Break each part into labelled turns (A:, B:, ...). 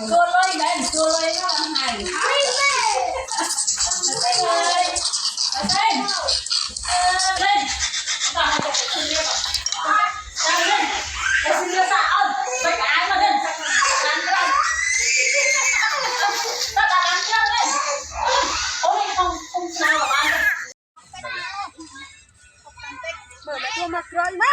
A: chua lôi lên nó hài lên lên vào cái xin lên lên cái xin lên sao vậy cái mà lên làm cái ta làm chưa lên ôi không sao mà ăn
B: mở lại tua mặt rồi mà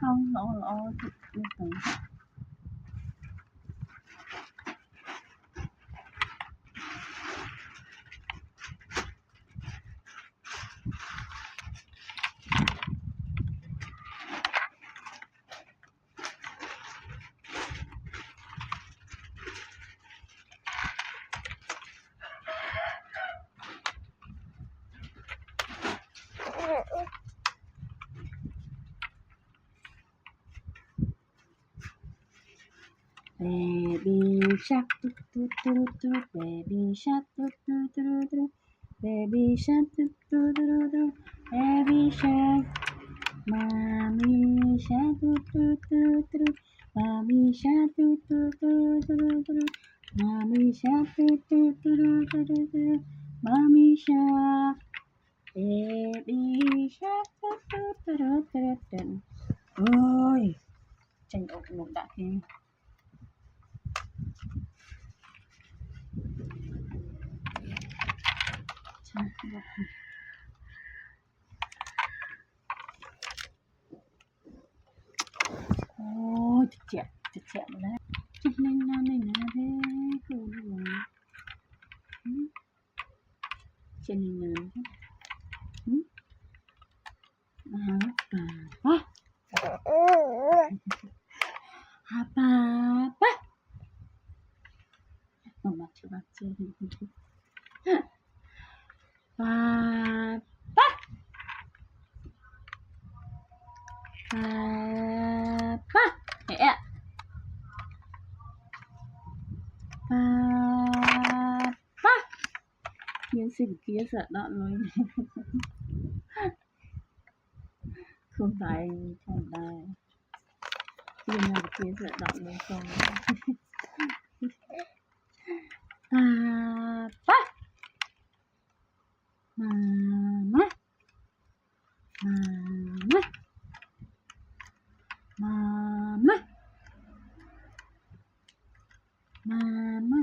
B: không nó Baby shark, do do do do. Baby shark, do do do do. Baby shark, do do do do. Baby shark, mommy shark, do do do do. Mommy shark, do do do do do. Mommy shark, do do do do do. Mommy shark, baby shark, do do do do do. Ôi, tranh ốc một đã thế. Ôi chẹt mà đấy nên nam này là thế không rồi trên này là apa mama coba sini papa papa ya papa những gì kia sợ đạn rồi không phải trong đây nhưng mà kia sợ đạn rồi không papa mama mama mama mama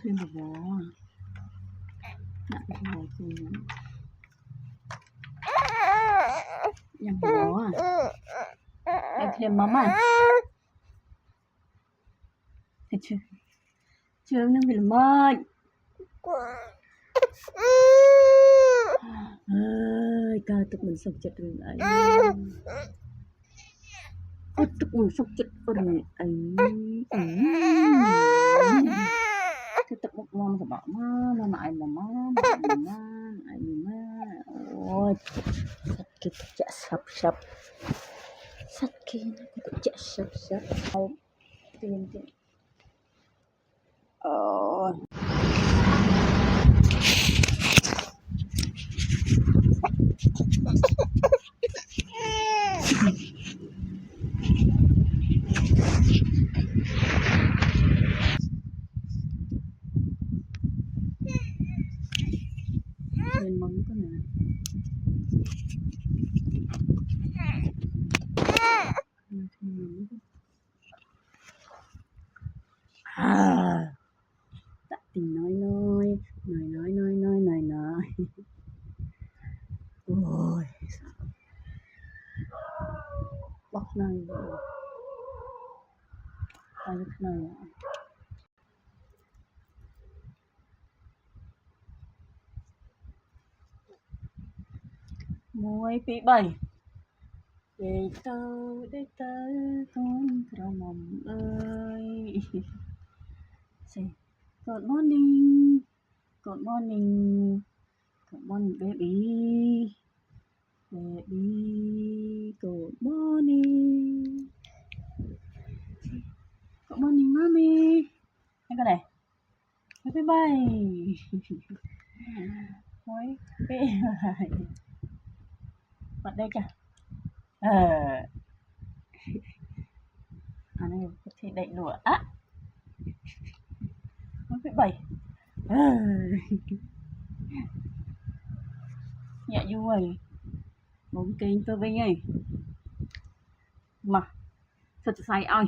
B: thêm một bó nặng bó thêm nhầm bó em thêm mắm à thấy chưa chưa nó bị mệt ơi ca tục mình sốc chật rồi ấy tục mình sốc chật rồi ấy cái tập một món của bạn mà mãi mà ôi cái chả sập Sakit cek siap tin oh lên móng cái này à tại tình nói ôi bóc này tay này muối bị bảy để tới con mầm ơi good morning good morning good morning baby good morning good morning mommy anh cái này bye bye muối bị bật đây kìa anh này thì đậy lụa á muối bị bảy dạ vui bốn kênh tôi với ngay mà thật sai ơi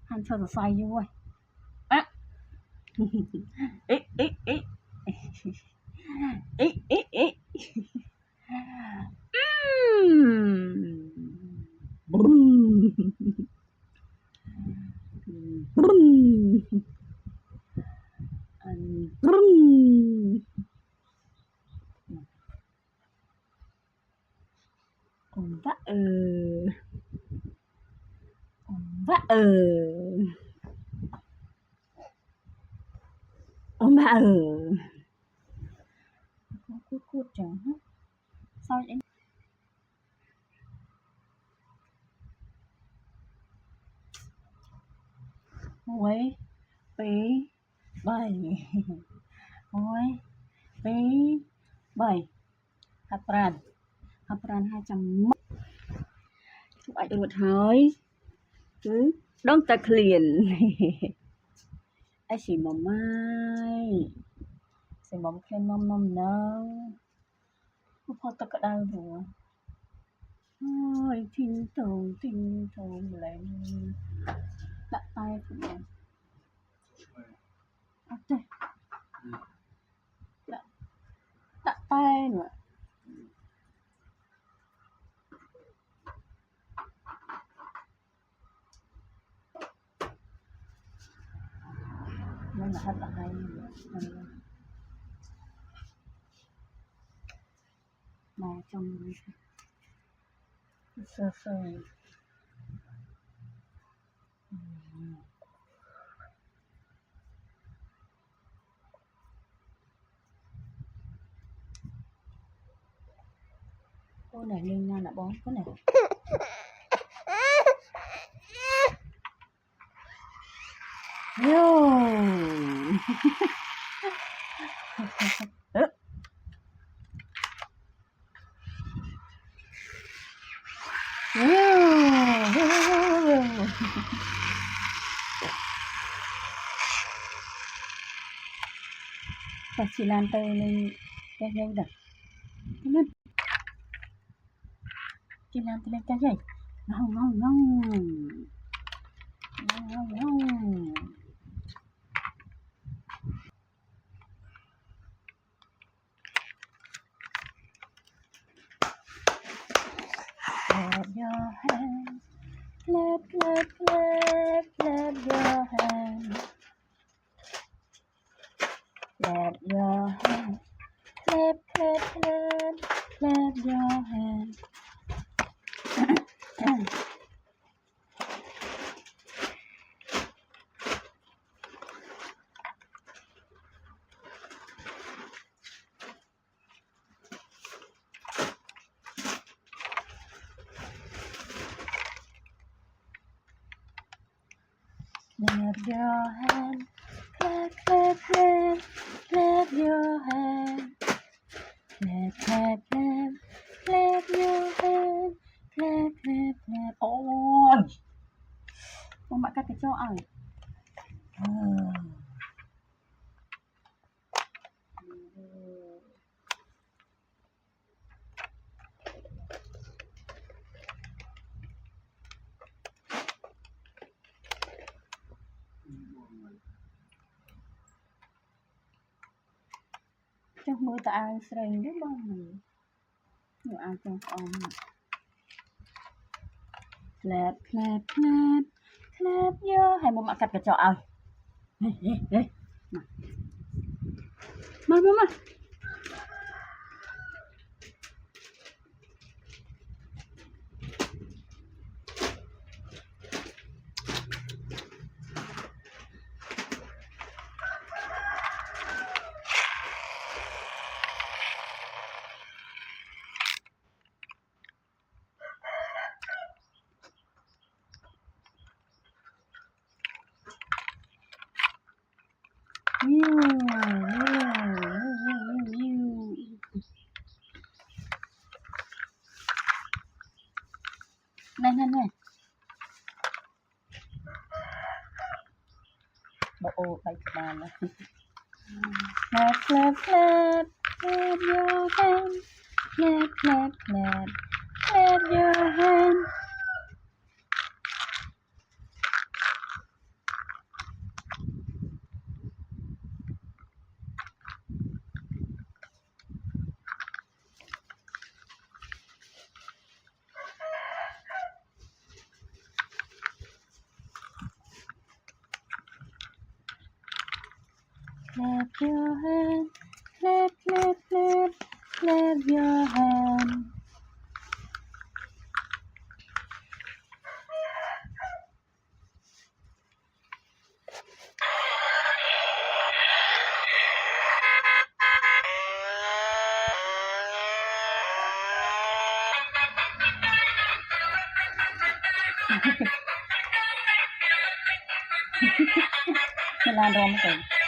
B: hắn thật sai vui á ít ổn vã ổn vã cút chẳng sao vậy muối bí bảy muối bí bảy hạt pran 200 chụp ảnh được một hơi cứ đón ta liền ai xì mầm mai xì mầm khen mầm nâuพอตะกะได้หัวทิ้งโถlại đặt tay của mình đặt tay nữa nên là rất là hay mà trong sơ cô này lên nha là bón cái này yo và chỉ làm tay lên cái dây đặt lên chỉ làm tay lên cái dây ngon clap your hands clap your hands clap your hands clap your hands Clap your hand. Clap, clap, clap. Clap your hand. Clap, clap, clap. Clap your hand. Clap, clap, clap. Ôi, con bạn cắt cái cho ơi. Cho mưa ta ăn sering rất bông. Nhiều ăn trong con. Clap, clap, clap. Clap your hand. Một bạn cắt cái cho ơi. Ê. Mà. Này. Bộ ô bay cả bàn rồi. Clap, clap, clap. Clap your hand. Clap, clap, clap. Clap your hand. Clap your hand, clap, clap, clap, clap your hand. Mình làm rồi.